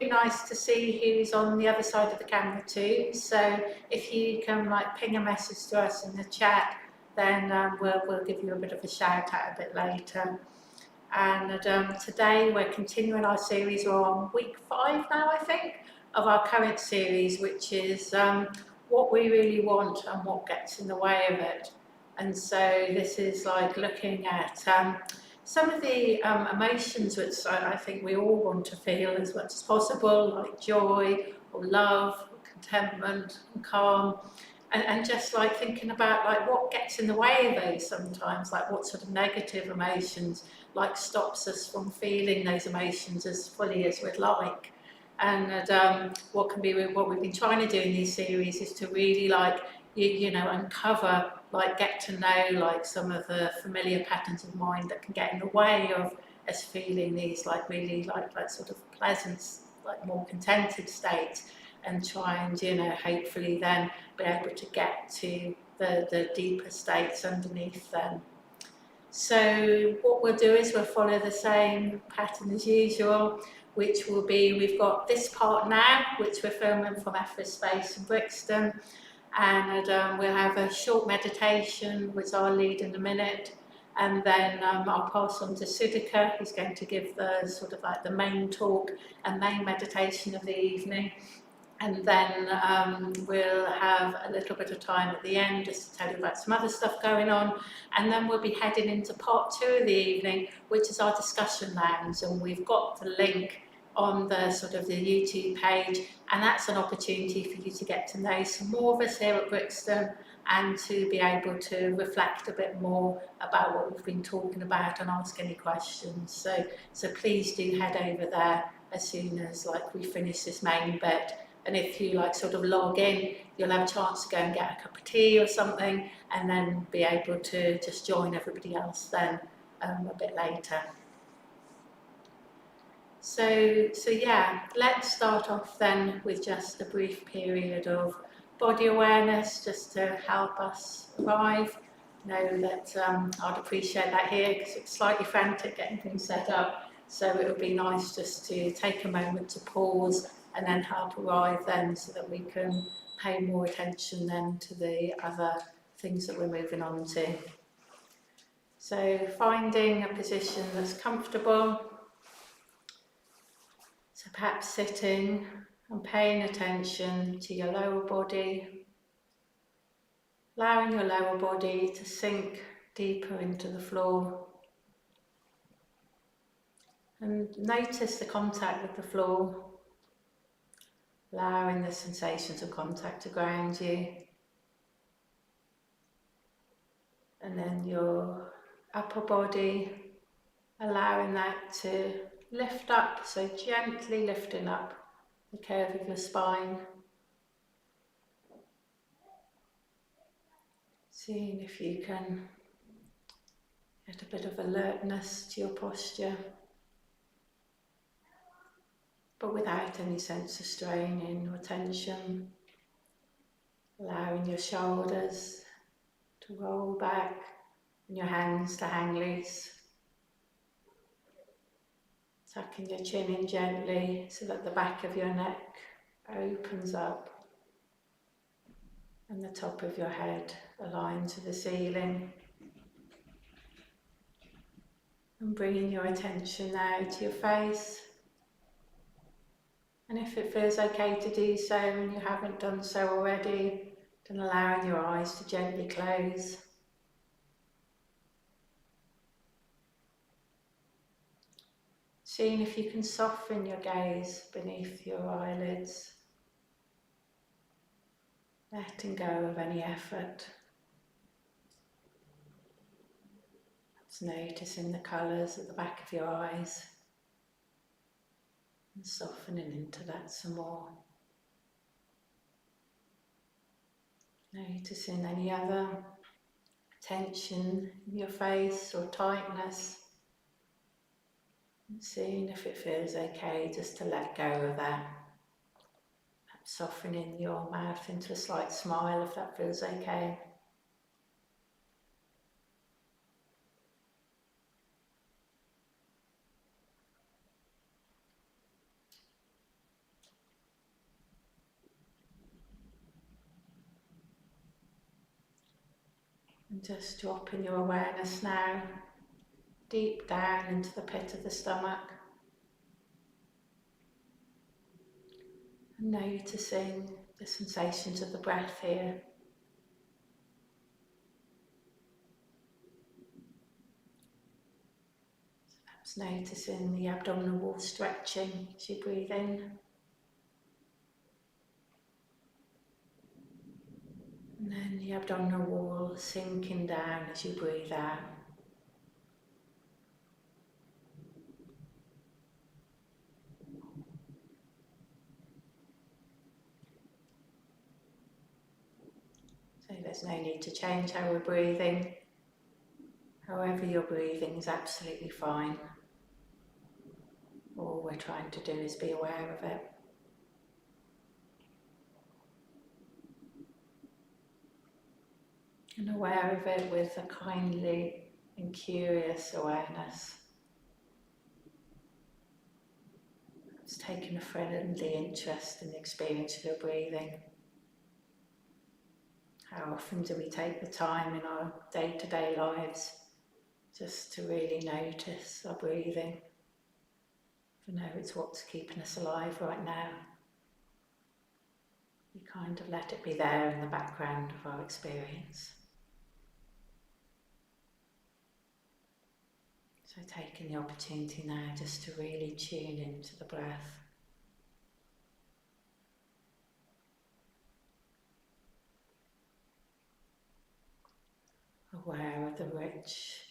Nice to see who's on the other side of the camera too. So if you can like ping a message to us in the chat, then we'll give you a bit of a shout out a bit later. And today we're continuing our series. We're on week 5 now, I think, of our current series, which is what we really want and what gets in the way of it. And so this is like looking at some of the emotions which I think we all want to feel as much as possible, like joy or love, or contentment and calm. And just like thinking about like what gets in the way of those sometimes, like what sort of negative emotions like stops us from feeling those emotions as fully as we'd like. And what can be what we've been trying to do in these series is to really like you know uncover, like get to know like some of the familiar patterns of mind that can get in the way of us feeling these like really like sort of pleasant, like more contented states, and try and hopefully then be able to get to the deeper states underneath them. So what we'll do is we'll follow the same pattern as usual, which will be, we've got this part now, which we're filming from Effort Space in Brixton, and we'll have a short meditation, which I'll lead in a minute, and then I'll pass on to Sudhika, who's going to give the sort of like the main talk and main meditation of the evening. And then we'll have a little bit of time at the end just to tell you about some other stuff going on, and then we'll be heading into part 2 of the evening, which is our discussion lounge, and we've got the link on the sort of the YouTube page, and that's an opportunity for you to get to know some more of us here at Brixton and to be able to reflect a bit more about what we've been talking about and ask any questions. So please do head over there as soon as like we finish this main bit. And if you like sort of log in, you'll have a chance to go and get a cup of tea or something, and then be able to just join everybody else then a bit later. So yeah, let's start off then with just a brief period of body awareness, just to help us arrive. Know that I'd appreciate that here because it's slightly frantic getting things set up. So it would be nice just to take a moment to pause and then help arrive then, so that we can pay more attention then to the other things that we're moving on to. So finding a position that's comfortable. So perhaps sitting and paying attention to your lower body, allowing your lower body to sink deeper into the floor. And notice the contact with the floor, allowing the sensations of contact to ground you. And then your upper body, allowing that to lift up, so gently lifting up the curve of your spine. Seeing if you can get a bit of alertness to your posture, but without any sense of straining or tension. Allowing your shoulders to roll back and your hands to hang loose. Tucking your chin in gently so that the back of your neck opens up and the top of your head aligned to the ceiling. And bringing your attention now to your face. And if it feels okay to do so and you haven't done so already, then allowing your eyes to gently close. Seeing if you can soften your gaze beneath your eyelids, letting go of any effort. Just noticing the colours at the back of your eyes and softening into that some more. Noticing any other tension in your face or tightness. And seeing if it feels okay just to let go of that. Perhaps softening your mouth into a slight smile if that feels okay. And just dropping your awareness now deep down into the pit of the stomach. And noticing the sensations of the breath here. Perhaps noticing the abdominal wall stretching as you breathe in. And then the abdominal wall sinking down as you breathe out. So there's no need to change how we're breathing. However you're breathing is absolutely fine. All we're trying to do is be aware of it. And aware of it with a kindly and curious awareness. It's taking a friendly interest in the experience of your breathing. How often do we take the time in our day-to-day lives just to really notice our breathing? For now, it's what's keeping us alive right now. We kind of let it be there in the background of our experience. So taking the opportunity now just to really tune into the breath. Aware of the rich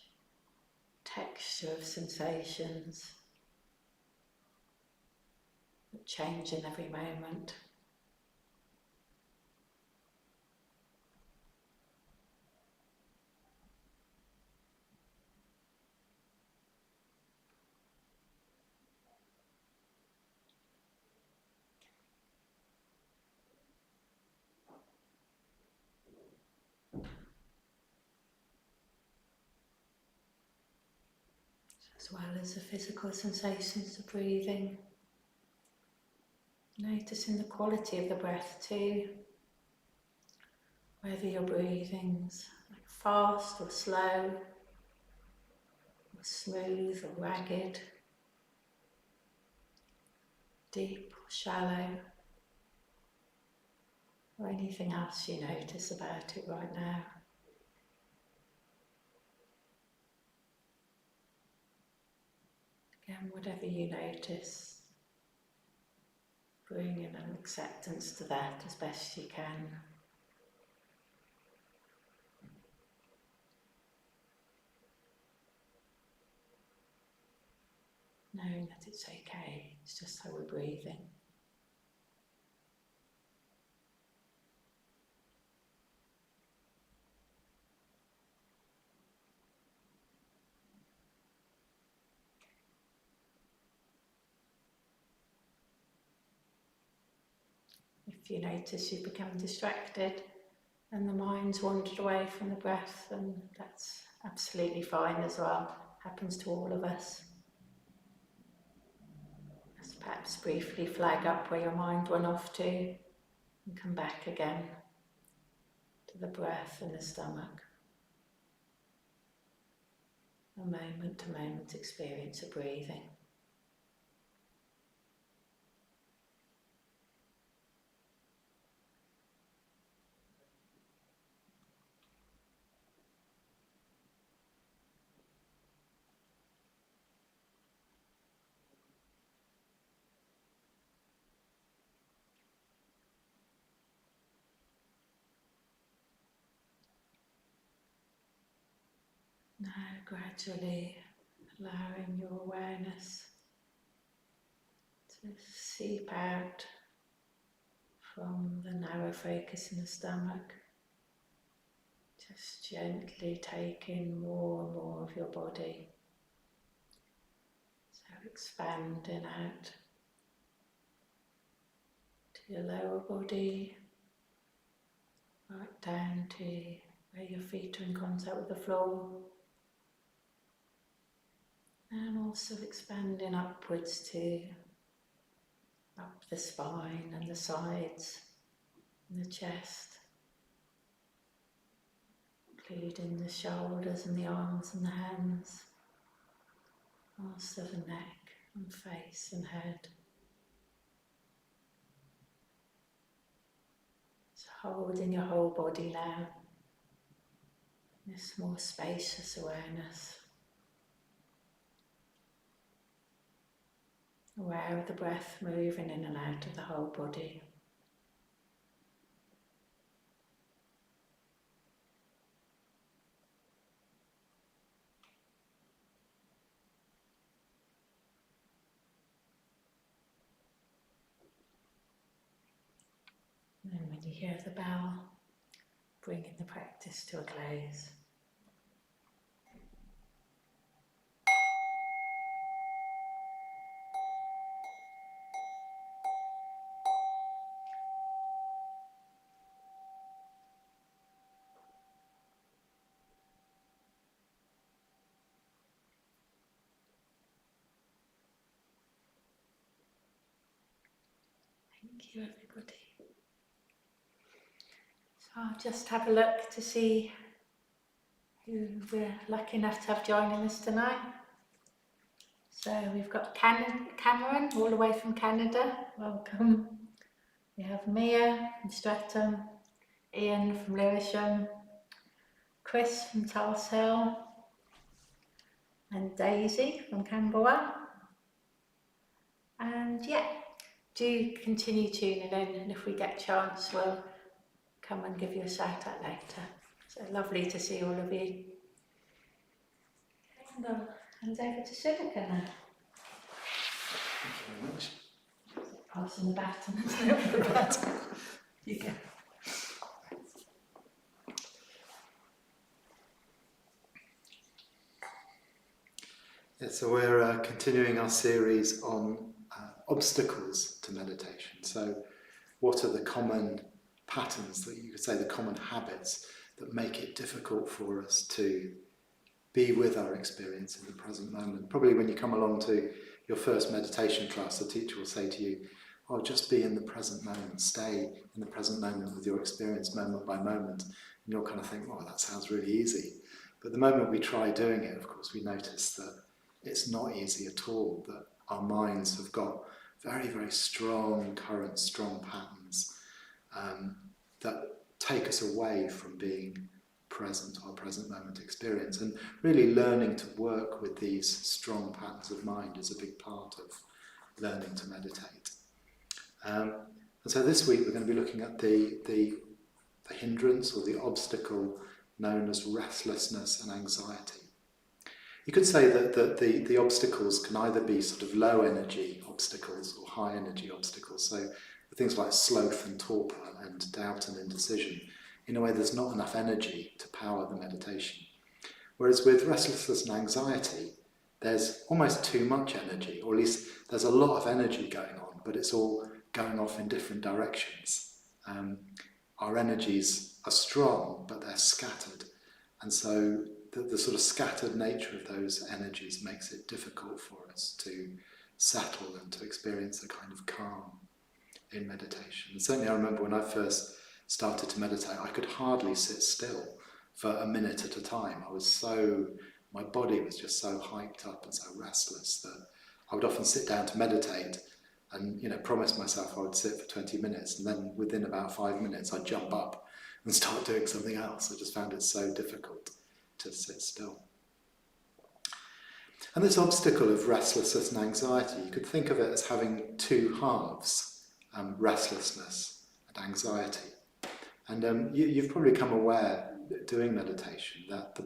texture of sensations that change in every moment. As well as the physical sensations of breathing. Noticing the quality of the breath too. Whether your breathing's like fast or slow, or smooth or ragged, deep or shallow, or anything else you notice about it right now. Again, whatever you notice, bring in an acceptance to that as best you can. Knowing that it's okay, it's just how we're breathing. If you notice you become distracted and the mind's wandered away from the breath, then that's absolutely fine as well. Happens to all of us. Just perhaps briefly flag up where your mind went off to and come back again to the breath in the stomach. A moment-to-moment experience of breathing. Now gradually allowing your awareness to seep out from the narrow focus in the stomach. Just gently take in more and more of your body. So expanding out to your lower body, right down to where your feet are in contact with the floor. And also expanding upwards to up the spine and the sides and the chest. including the shoulders and the arms and the hands, also the neck and face and head. So holding your whole body now, this more spacious awareness, aware of the breath moving in and out of the whole body. And then when you hear the bell, bringing the practice to a close. Thank you, everybody. So I'll just have a look to see who we're lucky enough to have joining us tonight. So we've got Cameron, all the way from Canada. Welcome. We have Mia from Streatham, Ian from Lewisham, Chris from Tulse Hill, and Daisy from Camberwell. And yeah, do continue tuning in, and if we get a chance, we'll come and give you a shout out later. So lovely to see all of you. And I'll hand over to Sudhika now. Thank you very much. Passing the baton. Yeah. Yeah, so we're continuing our series on obstacles to meditation. So what are the common patterns, that you could say the common habits that make it difficult for us to be with our experience in the present moment? Probably when you come along to your first meditation class, the teacher will say to you, oh, just be in the present moment, stay in the present moment with your experience moment by moment. And you'll kind of think, oh, that sounds really easy. But the moment we try doing it, of course, we notice that it's not easy at all, that our minds have got very, very strong currents, strong patterns that take us away from being present, our present moment experience. And really learning to work with these strong patterns of mind is a big part of learning to meditate. And so this week we're going to be looking at the hindrance or the obstacle known as restlessness and anxiety. You could say that the obstacles can either be sort of low energy obstacles or high energy obstacles. So things like sloth and torpor and doubt and indecision, in a way there's not enough energy to power the meditation. Whereas with restlessness and anxiety, there's almost too much energy, or at least there's a lot of energy going on, but it's all going off in different directions. Our energies are strong, but they're scattered. And so the sort of scattered nature of those energies makes it difficult for us to settle and to experience a kind of calm in meditation. And certainly I remember when I first started to meditate, I could hardly sit still for a minute at a time. My body was just so hyped up and so restless that I would often sit down to meditate and, promise myself I would sit for 20 minutes, and then within about 5 minutes I'd jump up and start doing something else. I just found it so difficult to sit still. And this obstacle of restlessness and anxiety, you could think of it as having two halves, restlessness and anxiety. And you've probably become aware doing meditation that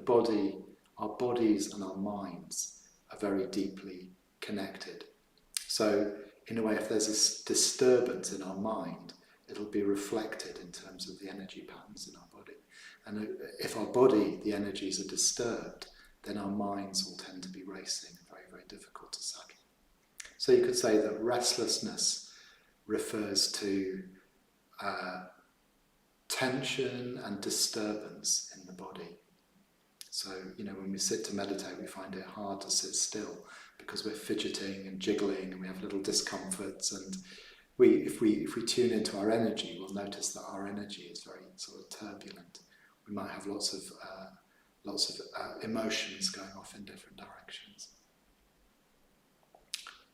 our bodies and our minds are very deeply connected. So in a way, if there's a disturbance in our mind, it'll be reflected in terms of the energy patterns in our body. And if our body, the energies are disturbed, then our minds will tend to be racing and very, very difficult to settle. So you could say that restlessness refers to tension and disturbance in the body. So, when we sit to meditate, we find it hard to sit still because we're fidgeting and jiggling and we have little discomforts. And if we tune into our energy, we'll notice that our energy is very sort of turbulent. we might have lots of emotions going off in different directions.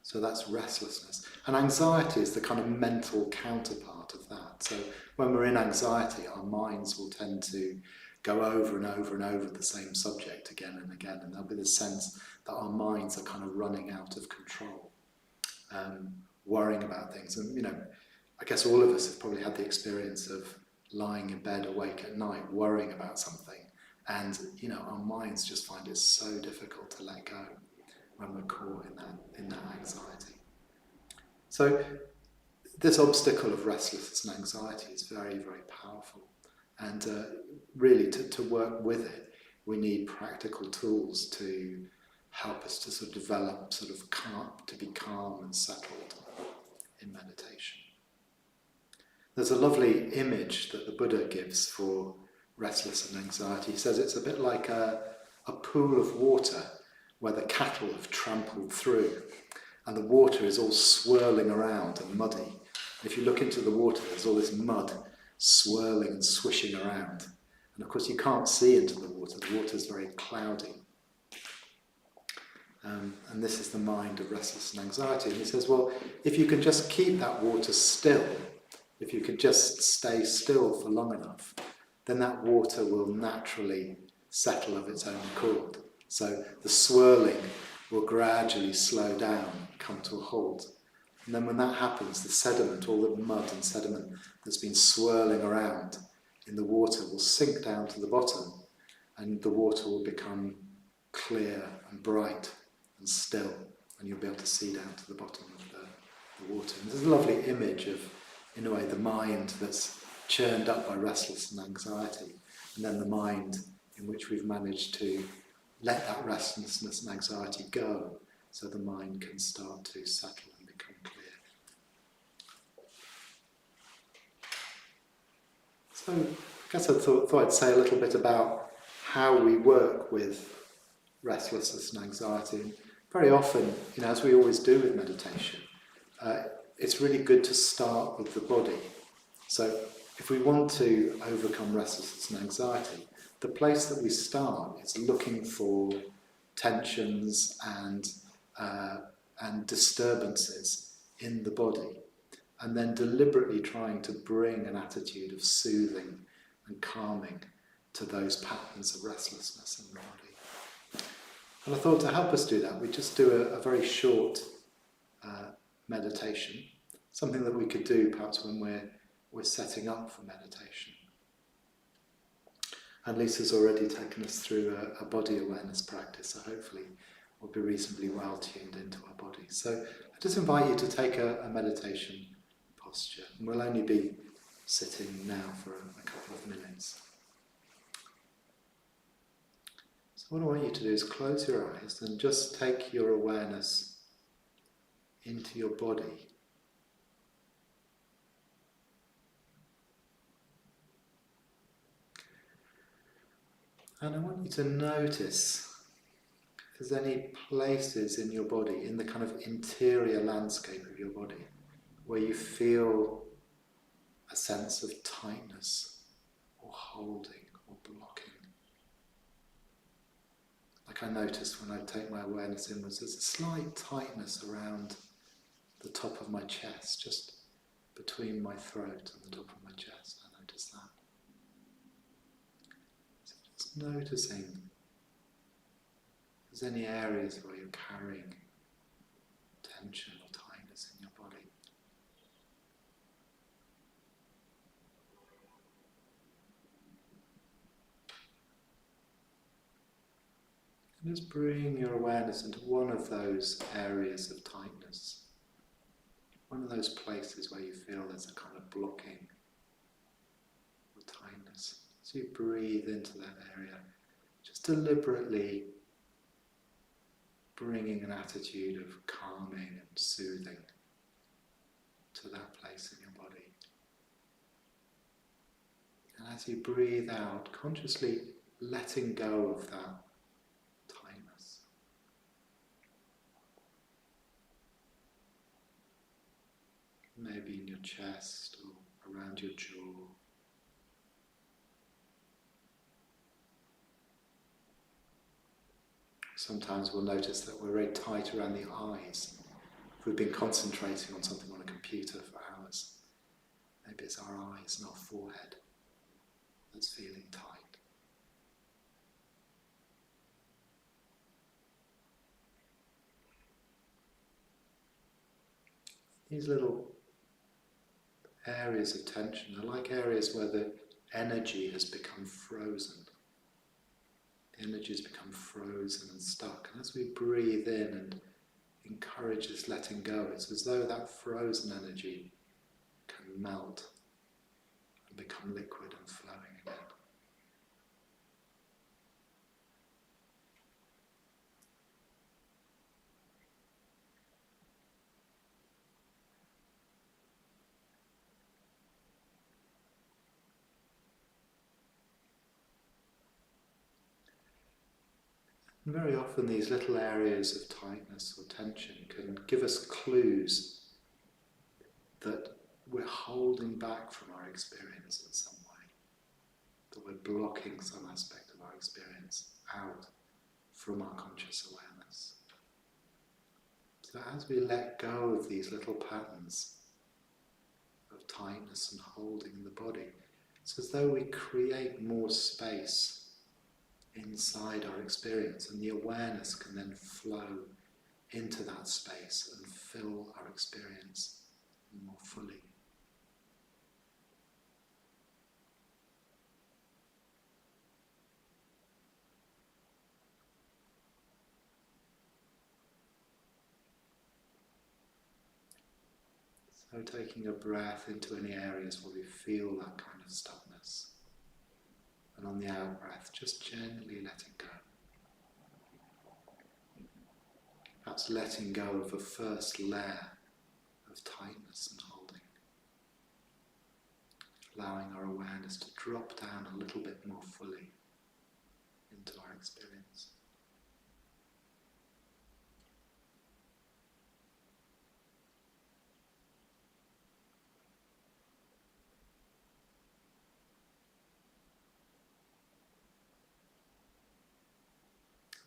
So that's restlessness. And anxiety is the kind of mental counterpart of that. So when we're in anxiety, our minds will tend to go over and over and over the same subject again and again, and there'll be the sense that our minds are kind of running out of control, worrying about things. And, you know, I guess all of us have probably had the experience of lying in bed awake at night worrying about something, and, you know, our minds just find it so difficult to let go when we're caught in that anxiety. So this obstacle of restlessness and anxiety is very, very powerful. And really to work with it, we need practical tools to help us to sort of develop to be calm and settled in meditation. There's a lovely image that the Buddha gives for restlessness and anxiety. He says it's a bit like a pool of water where the cattle have trampled through, and the water is all swirling around and muddy. If you look into the water, there's all this mud swirling and swishing around. And of course you can't see into the water. The water's very cloudy. And this is the mind of restlessness and anxiety. And he says, well, if you can just keep that water still, if you could just stay still for long enough, then that water will naturally settle of its own accord. So the swirling will gradually slow down, come to a halt. And then when that happens, the sediment, all the mud and sediment that's been swirling around in the water will sink down to the bottom, and the water will become clear and bright and still, and you'll be able to see down to the bottom of the water. And there's a lovely image of, in a way, the mind that's churned up by restlessness and anxiety, and then the mind in which we've managed to let that restlessness and anxiety go, so the mind can start to settle and become clear. So I guess I thought I'd say a little bit about how we work with restlessness and anxiety. And very often, you know, as we always do with meditation, it's really good to start with the body. So if we want to overcome restlessness and anxiety, the place that we start is looking for tensions and disturbances in the body, and then deliberately trying to bring an attitude of soothing and calming to those patterns of restlessness in the body. And I thought to help us do that, we just do a very short meditation, something that we could do perhaps when we're setting up for meditation. And Lisa's already taken us through a body awareness practice, so hopefully we'll be reasonably well tuned into our body. So I just invite you to take a meditation posture, and we'll only be sitting now for a couple of minutes. So what I want you to do is close your eyes and just take your awareness into your body. And I want you to notice if there's any places in your body, in the kind of interior landscape of your body, where you feel a sense of tightness or holding or blocking. Like I noticed when I take my awareness inwards, there's a slight tightness around the top of my chest, just between my throat and the top of my chest. I notice that. Just noticing if there's any areas where you're carrying tension or tightness in your body. And just bring your awareness into one of those areas of tightness, one of those places where you feel there's a kind of blocking or tightness. So you breathe into that area, just deliberately bringing an attitude of calming and soothing to that place in your body. And as you breathe out, consciously letting go of that tightness. Maybe in your chest or around your jaw. Sometimes we'll notice that we're very tight around the eyes. If we've been concentrating on something on a computer for hours, maybe it's our eyes and our forehead that's feeling tight. These little areas of tension are like areas where the energy has become frozen. The energy has become frozen and stuck. And as we breathe in and encourage this letting go, it's as though that frozen energy can melt and become liquid and flowing again. And very often these little areas of tightness or tension can give us clues that we're holding back from our experience in some way, that we're blocking some aspect of our experience out from our conscious awareness. So as we let go of these little patterns of tightness and holding in the body, it's as though we create more space inside our experience, and the awareness can then flow into that space and fill our experience more fully. So taking a breath into any areas where we feel that kind of stuckness, and on the out breath just gently letting go. Perhaps letting go of a first layer of tightness and holding. Allowing our awareness to drop down a little bit more fully into our experience.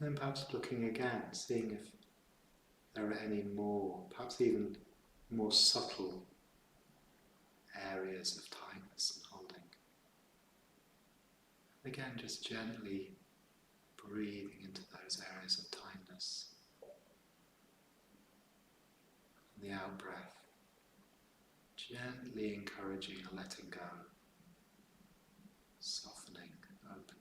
And then perhaps looking again, seeing if there are any more, perhaps even more subtle areas of tightness and holding. And again, just gently breathing into those areas of tightness. And the out breath, gently encouraging a letting go, softening, opening.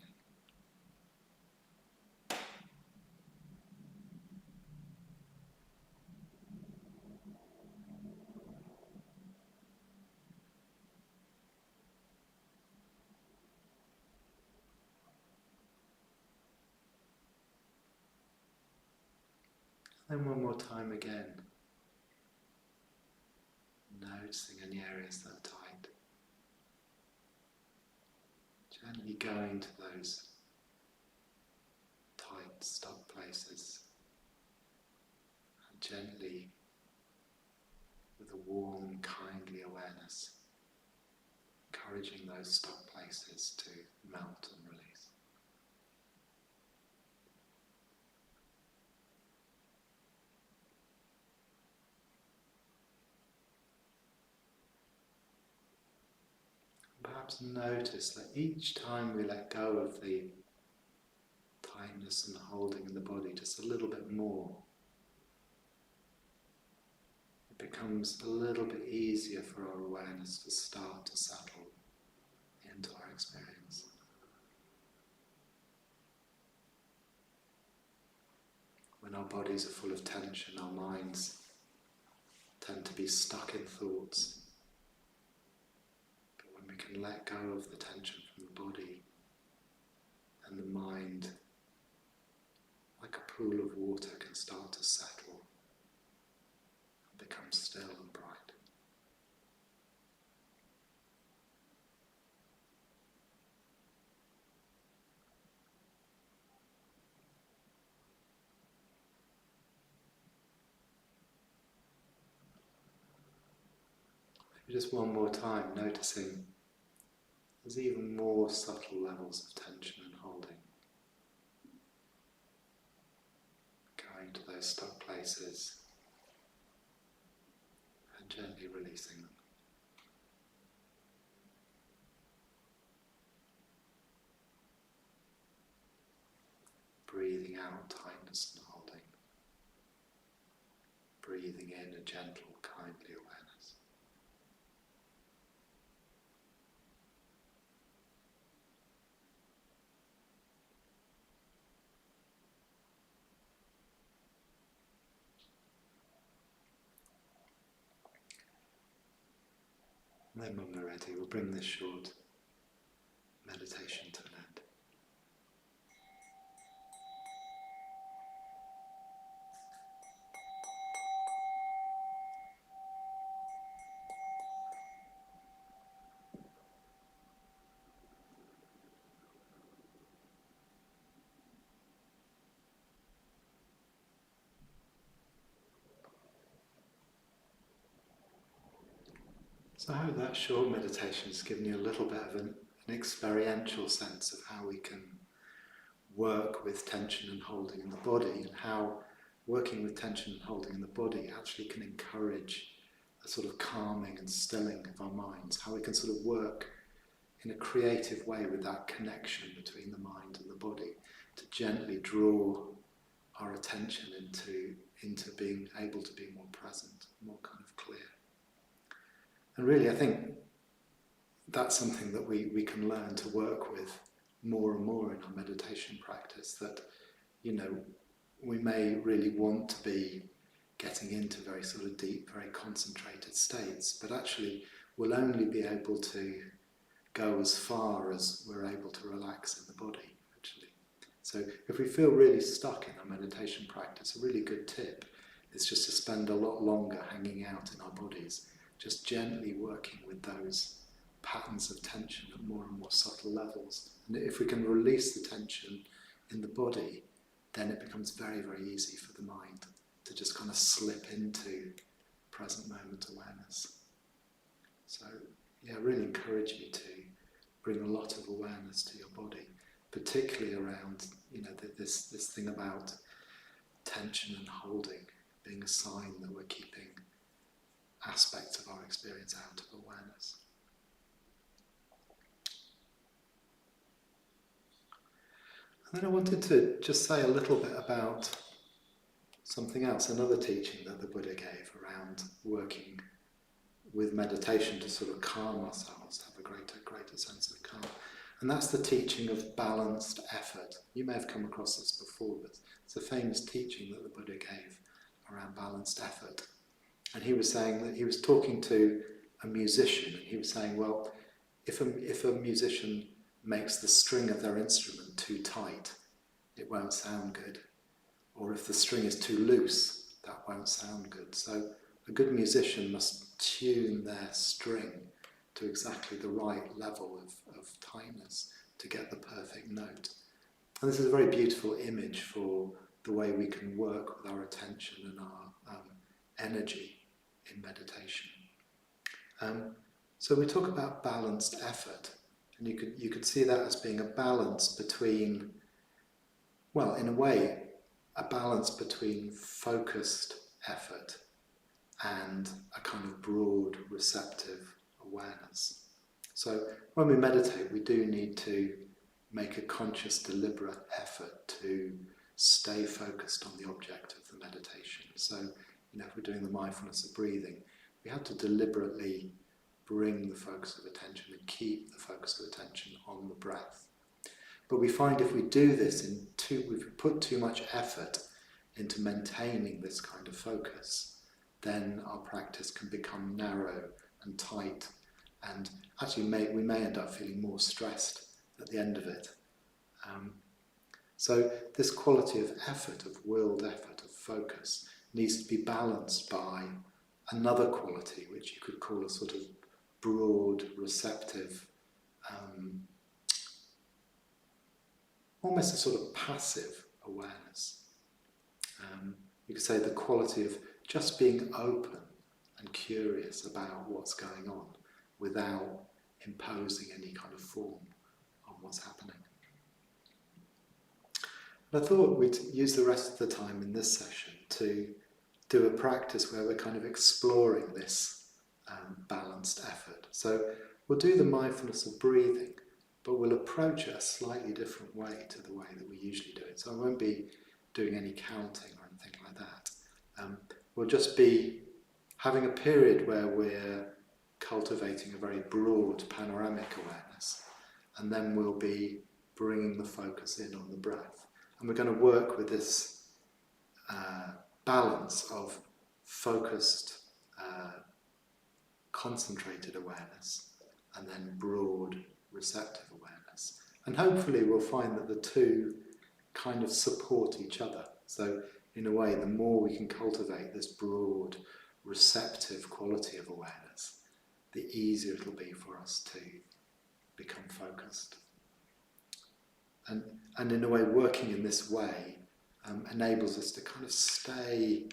Then one more time again, noticing any areas that are tight. Gently going to those tight, stuck places, and gently, with a warm, kindly awareness, encouraging those stuck places to melt and release. Perhaps notice that each time we let go of the tightness and holding in the body just a little bit more, it becomes a little bit easier for our awareness to start to settle into our experience. When our bodies are full of tension, our minds tend to be stuck in thoughts. But when we can let go of the tension from the body, then the mind, like a pool of water, can start to settle and become still and bright. Maybe just one more time, noticing there's even more subtle levels of tension and holding. those stuck places and gently releasing them. Breathing out tightness and holding. Breathing in a gentle, kindly awareness. And then when we're ready, we'll bring this short meditation to an end. So I hope that short meditation has given you a little bit of an experiential sense of how we can work with tension and holding in the body, and how working with tension and holding in the body actually can encourage a sort of calming and stilling of our minds, how we can sort of work in a creative way with that connection between the mind and the body to gently draw our attention into being able to be more present, more kind of clear. And really, I think that's something that we can learn to work with more and more in our meditation practice, that, you know, we may really want to be getting into very sort of deep, very concentrated states, but actually we'll only be able to go as far as we're able to relax in the body, actually. So if we feel really stuck in our meditation practice, a really good tip is just to spend a lot longer hanging out in our bodies, just gently working with those patterns of tension at more and more subtle levels. And if we can release the tension in the body, then it becomes very, very easy for the mind to just kind of slip into present moment awareness. So, yeah, I really encourage you to bring a lot of awareness to your body, particularly around, you know, this thing about tension and holding being a sign that we're keeping aspects of our experience out of awareness. And then I wanted to just say a little bit about something else, another teaching that the Buddha gave around working with meditation to sort of calm ourselves, have a greater sense of calm. And that's the teaching of balanced effort. You may have come across this before, but it's a famous teaching that the Buddha gave around balanced effort. And he was saying that he was talking to a musician, and he was saying, well, if a musician makes the string of their instrument too tight, it won't sound good. Or if the string is too loose, that won't sound good. So a good musician must tune their string to exactly the right level of tightness to get the perfect note. And this is a very beautiful image for the way we can work with our attention and our energy in meditation. So we talk about balanced effort, and you could see that as being a balance between, well, in a way, a balance between focused effort and a kind of broad receptive awareness. So when we meditate, we do need to make a conscious, deliberate effort to stay focused on the object of the meditation. So, you know, if we're doing the mindfulness of breathing, we have to deliberately bring the focus of attention and keep the focus of attention on the breath. But we find if we do this if we put too much effort into maintaining this kind of focus, then our practice can become narrow and tight, and actually we may end up feeling more stressed at the end of it. So this quality of effort, of willed effort, of focus, needs to be balanced by another quality, which you could call a sort of broad, receptive, almost a sort of passive awareness. You could say the quality of just being open and curious about what's going on without imposing any kind of form on what's happening. And I thought we'd use the rest of the time in this session to do a practice where we're kind of exploring this balanced effort. So we'll do the mindfulness of breathing, but we'll approach it a slightly different way to the way that we usually do it. So I won't be doing any counting or anything like that. We'll just be having a period where we're cultivating a very broad panoramic awareness, and then we'll be bringing the focus in on the breath. And we're going to work with this balance of focused, concentrated awareness and then broad, receptive awareness. And hopefully we'll find that the two kind of support each other. So in a way, the more we can cultivate this broad, receptive quality of awareness, the easier it'll be for us to become focused. And in a way, working in this way enables us to kind of stay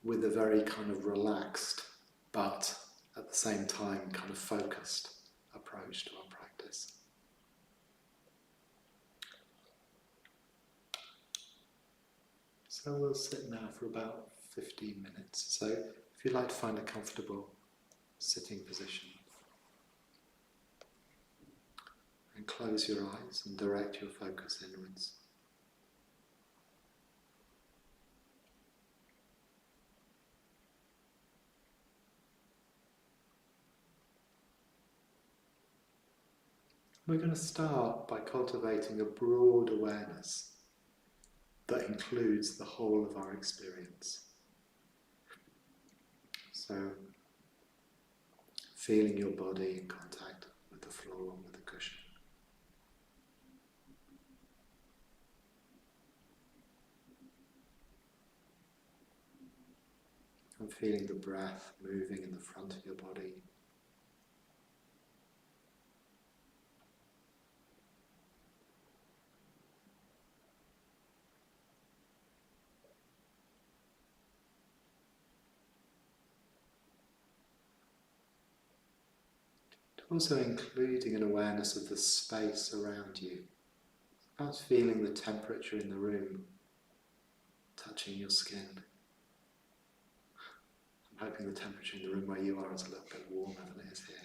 with a very kind of relaxed, but at the same time kind of focused approach to our practice. So we'll sit now for about 15 minutes. So if you'd like to find a comfortable sitting position, and close your eyes and direct your focus inwards. We're going to start by cultivating a broad awareness that includes the whole of our experience. So, feeling your body in contact with the floor, with the cushion. And feeling the breath moving in the front of your body. Also including an awareness of the space around you. Perhaps feeling the temperature in the room touching your skin. I'm hoping the temperature in the room where you are is a little bit warmer than it is here.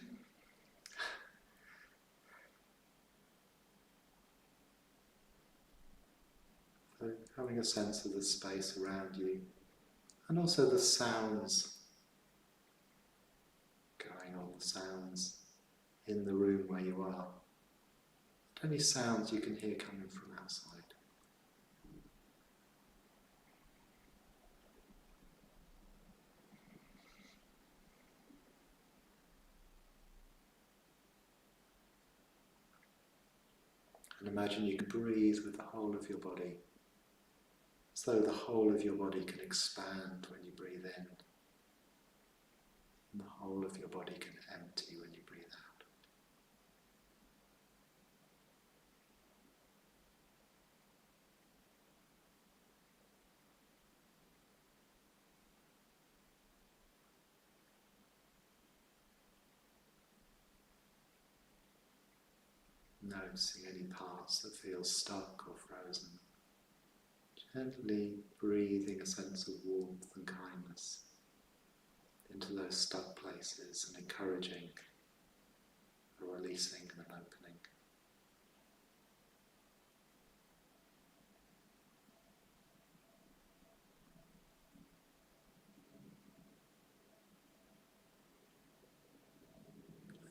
So having a sense of the space around you, and also the sounds going on, the sounds in the room where you are. Any sounds you can hear coming from outside. And imagine you can breathe with the whole of your body, as though the whole of your body can expand when you breathe in, and the whole of your body can empty when you breathe out. Noticing any parts that feel stuck or frozen. Gently breathing a sense of warmth and kindness into those stuck places and encouraging a releasing and an opening.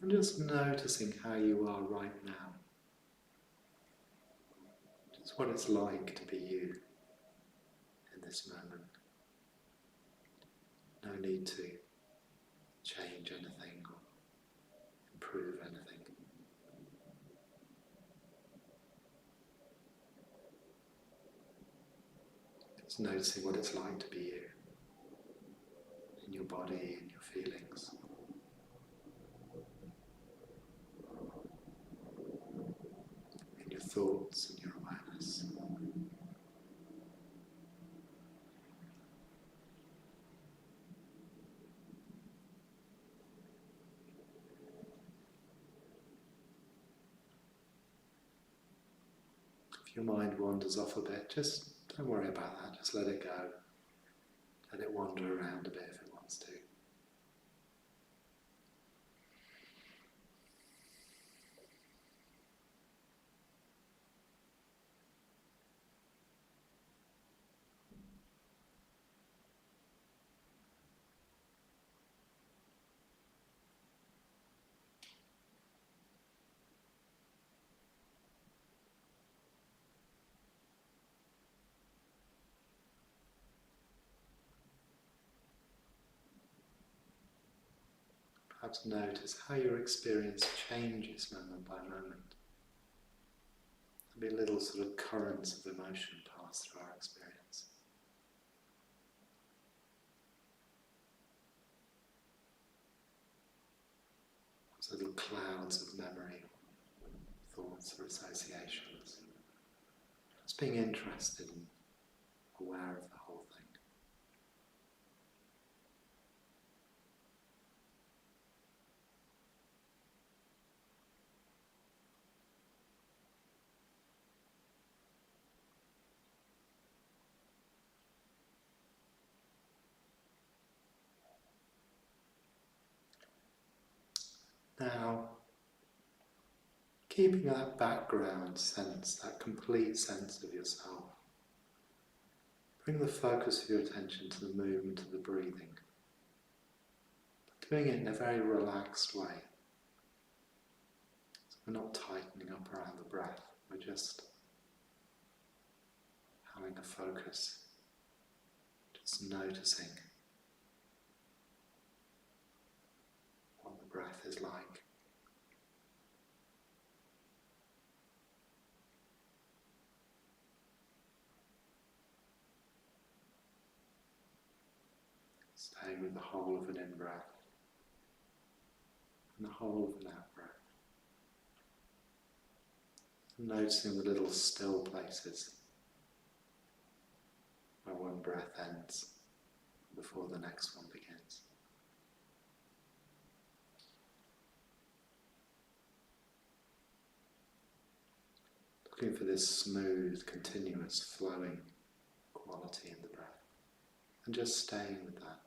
And just noticing how you are right now. Just what it's like to be you in this moment. No need to change anything or improve anything. Just noticing what it's like to be you in your body, in your feelings. In your thoughts and your awareness. If your mind wanders off a bit, just don't worry about that, just let it go. Let it wander around a bit if it wants to. Perhaps notice how your experience changes moment by moment. There'll be little sort of currents of emotion pass through our experience. Those little clouds of memory, thoughts or associations. Just being interested and aware of the whole thing. Now, keeping that background sense, that complete sense of yourself, bring the focus of your attention to the movement of the breathing, but doing it in a very relaxed way. So we're not tightening up around the breath, we're just having a focus, just noticing what the breath is like. Staying with the whole of an in-breath and the whole of an out-breath. And noticing the little still places where one breath ends before the next one begins. Looking for this smooth, continuous, flowing quality in the breath. And just staying with that.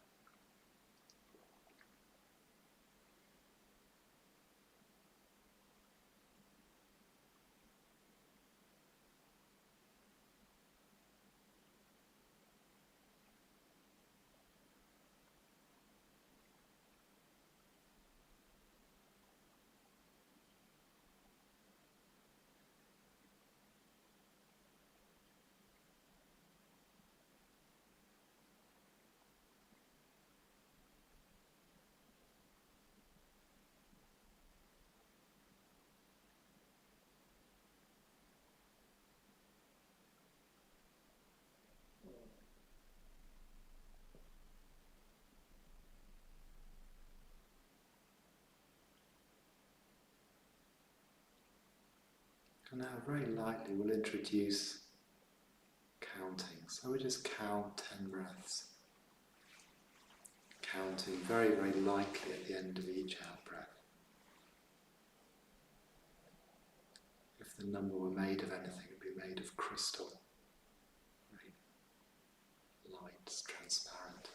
And now very lightly we'll introduce counting. So we just count 10 breaths. Counting very, very lightly at the end of each out-breath. If the number were made of anything, it would be made of crystal. Very light, transparent.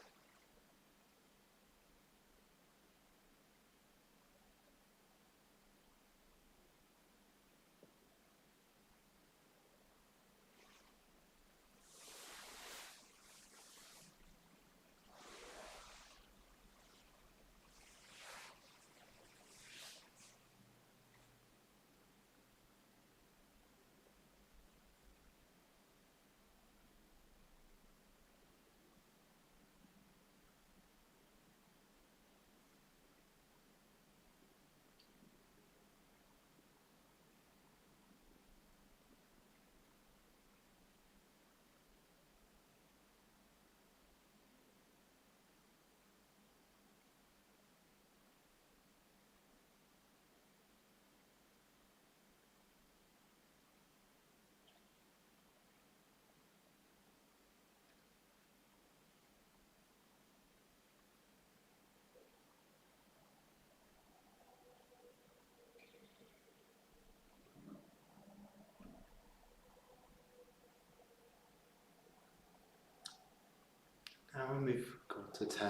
Now when we've got to 10,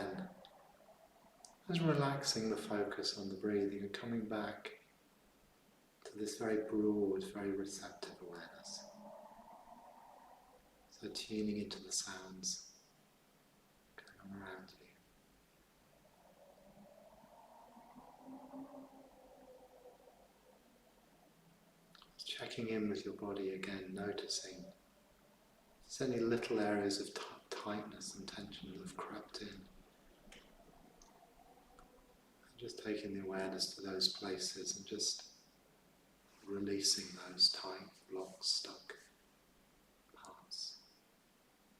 just relaxing the focus on the breathing and coming back to this very broad, very receptive awareness. So tuning into the sounds going on around you. Just checking in with your body again, noticing if there's any little areas of tightness and tension that have crept in. And just taking the awareness to those places and just releasing those tight, blocked, stuck parts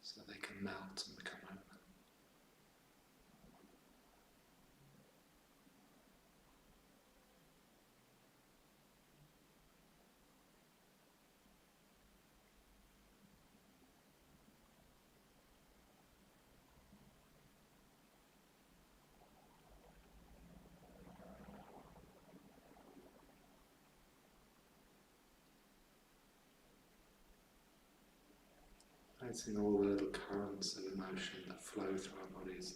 so they can melt and become open. Noticing all the little currents of emotion that flow through our bodies.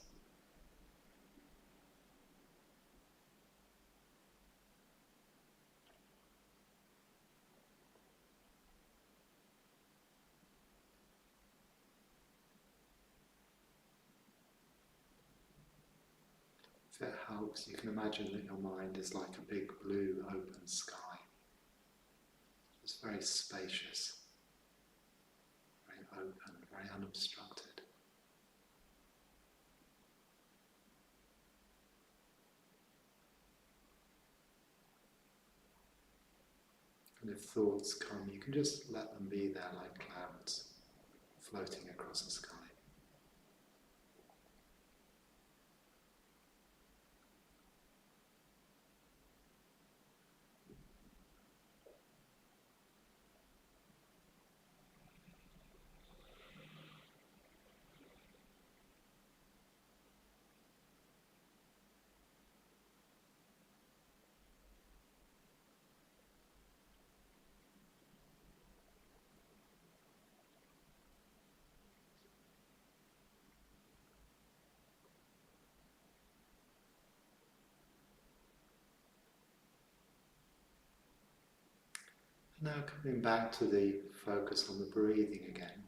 If it helps, you can imagine that your mind is like a big blue open sky. It's very spacious, very open, very unobstructed. And if thoughts come, you can just let them be there like clouds floating across the sky. Now coming back to the focus on the breathing again.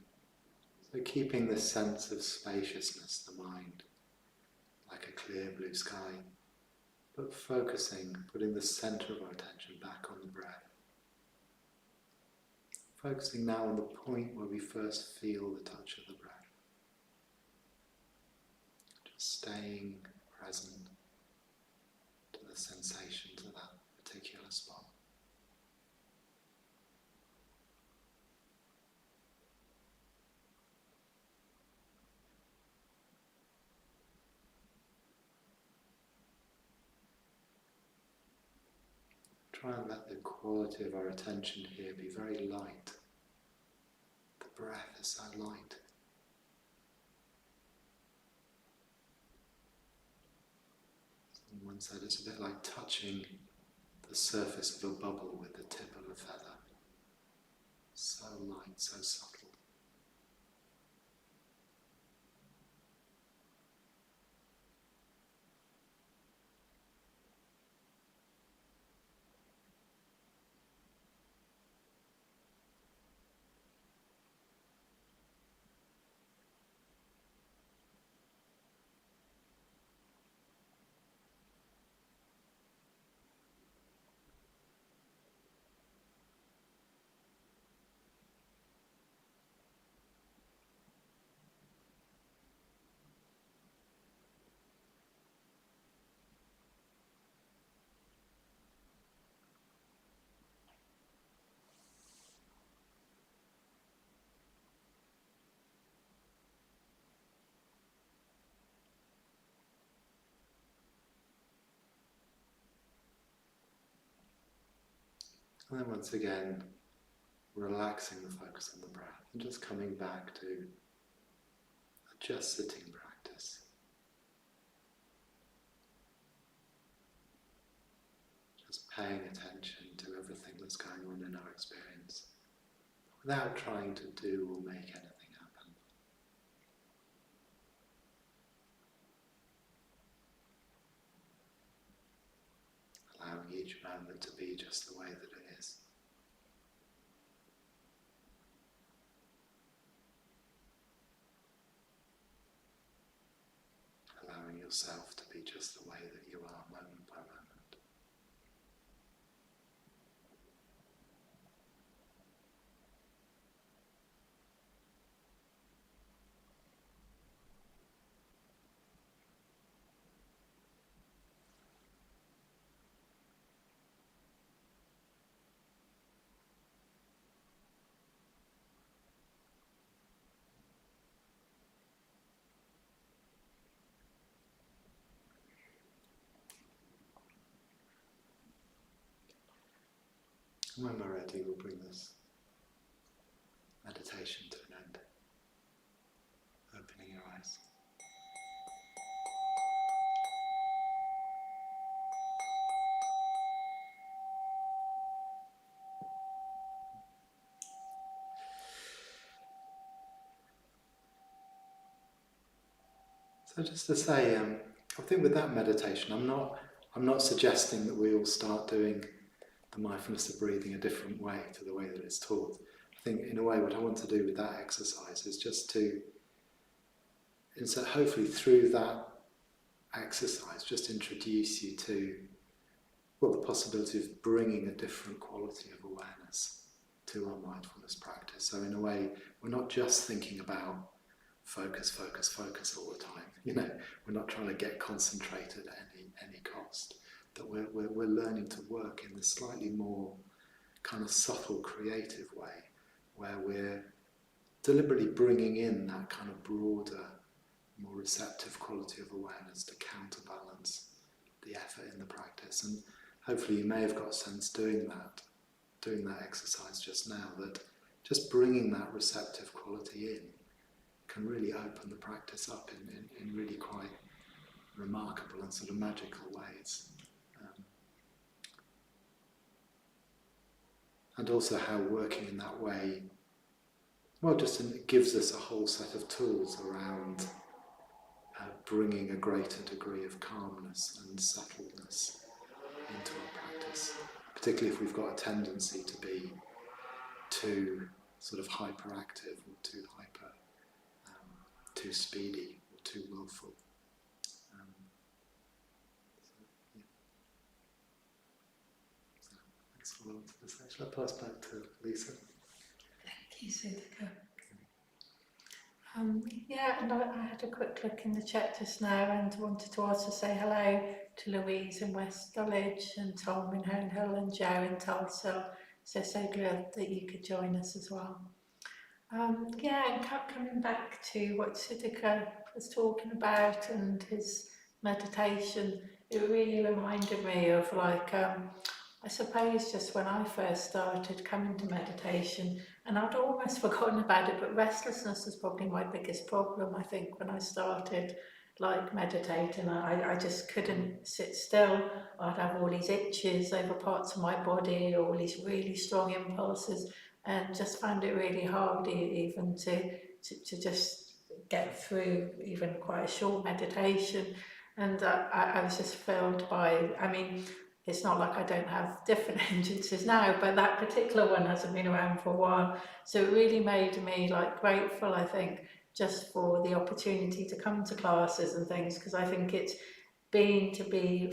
So keeping this sense of spaciousness, the mind, like a clear blue sky, but focusing, putting the centre of our attention back on the breath. Focusing now on the point where we first feel the touch of the breath. Just staying present to the sensations of that particular spot. Try and let the quality of our attention here be very light. The breath is so light. Someone said it's a bit like touching the surface of a bubble with the tip of a feather. So light, so subtle. And then once again, relaxing the focus on the breath and just coming back to a just sitting practice. Just paying attention to everything that's going on in our experience without trying to do or make anything happen. moment to be just the way that it is. Allowing yourself to be just the way that you are moment by moment. And when we're ready, we'll bring this meditation to an end, opening your eyes. So just to say, I think with that meditation, I'm not suggesting that we all start doing the mindfulness of breathing a different way to the way that it's taught. I think in a way what I want to do with that exercise is just to, hopefully through that exercise, just introduce you to, well, the possibility of bringing a different quality of awareness to our mindfulness practice. So in a way, we're not just thinking about focus all the time. We're not trying to get concentrated at any cost. That we're learning to work in this slightly more kind of subtle, creative way, where we're deliberately bringing in that kind of broader, more receptive quality of awareness to counterbalance the effort in the practice. And hopefully you may have got a sense doing that exercise just now, that just bringing that receptive quality in can really open the practice up in really quite remarkable and sort of magical ways. And also how working in that way, well, it gives us a whole set of tools around bringing a greater degree of calmness and subtleness into our practice, particularly if we've got a tendency to be too sort of hyperactive or too speedy or too willful. Thanks for all to this. Shall I pass back to Lisa? Thank you, Sudhika. And I had a quick look in the chat just now and wanted to also say hello to Louise in West Dulwich and Tom in Herne Hill and Joe in Tulsa. So glad that you could join us as well. And coming back to what Sudhika was talking about and his meditation, it really reminded me of I suppose just when I first started coming to meditation, and I'd almost forgotten about it, but restlessness was probably my biggest problem, I think, when I started meditating. I just couldn't sit still. I'd have all these itches over parts of my body, all these really strong impulses, and just found it really hard even to just get through even quite a short meditation. And I was just filled by, it's not like I don't have different hindrances now, but that particular one hasn't been around for a while. So it really made me grateful, I think, just for the opportunity to come to classes and things, because I think it's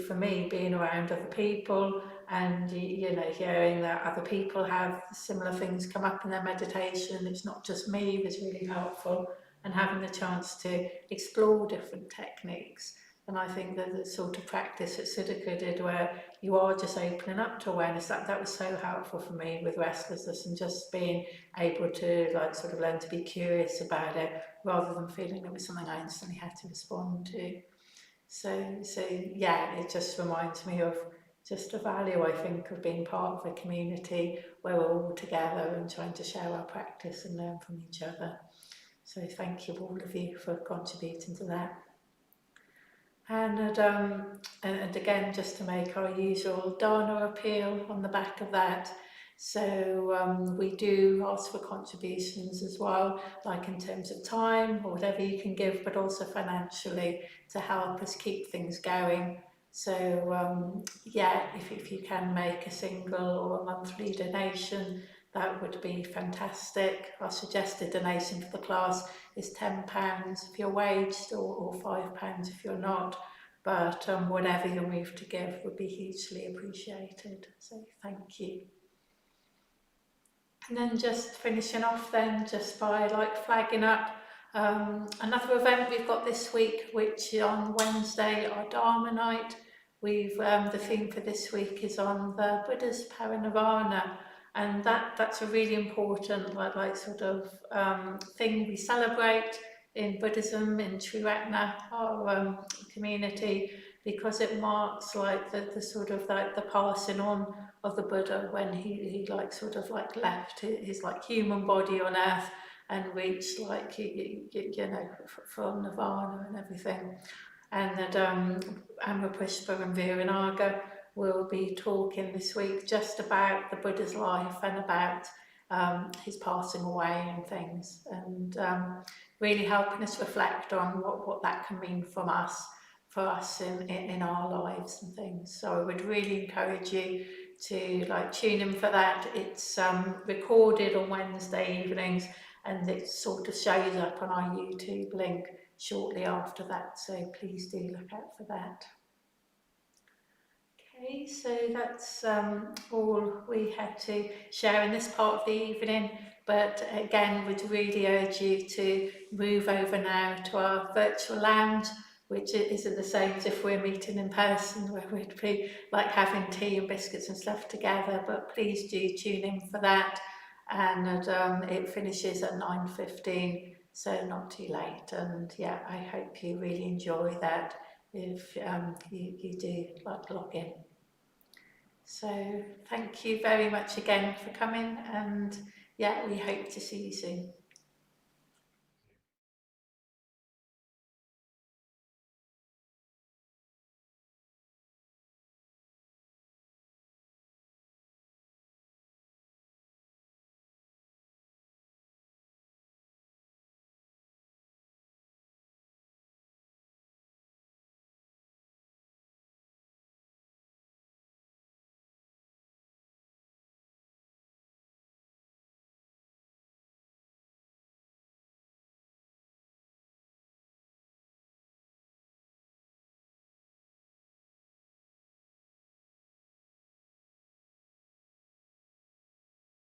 for me, being around other people and, hearing that other people have similar things come up in their meditation. It's not just me, was really helpful, and having the chance to explore different techniques. And I think that the sort of practice that Sudhika did, where you are just opening up to awareness, that was so helpful for me with restlessness, and just being able to sort of learn to be curious about it rather than feeling it was something I instantly had to respond to. So it just reminds me of just the value, I think, of being part of a community where we're all together and trying to share our practice and learn from each other. So thank you, all of you, for contributing to that. And again, just to make our usual Dana appeal on the back of that. So we do ask for contributions as well, in terms of time or whatever you can give, but also financially to help us keep things going. So yeah, if you can make a single or a monthly donation, that would be fantastic. Our suggested donation for the class is £10 if you're waged, or £5 if you're not. But whatever you're moved to give would be hugely appreciated. So thank you. And then just finishing off then, just by like flagging up another event we've got this week, which on Wednesday, our Dharma night. We've the theme for this week is on the Buddha's parinirvana, and that's a really important like sort of thing we celebrate in Buddhism, in Triratna, our community, because it marks like the sort of like the passing on of the Buddha when he like sort of like left his like human body on earth and reached like you know for nirvana and everything. And that Amapushpa and Viranaga will be talking this week just about the Buddha's life and about his passing away and things, and really helping us reflect on what that can mean for us in our lives and things. So I would really encourage you to like tune in for that. It's recorded on Wednesday evenings, and it sort of shows up on our YouTube link shortly after that, so please do look out for that. Okay, so that's all we had to share in this part of the evening, but again would really urge you to move over now to our virtual lounge, which isn't the same as if we're meeting in person, where we'd be like having tea and biscuits and stuff together, but please do tune in for that. And it finishes at 9:15, so not too late. And yeah, I hope you really enjoy that if you do like log in. So thank you very much again for coming, and yeah, we hope to see you soon.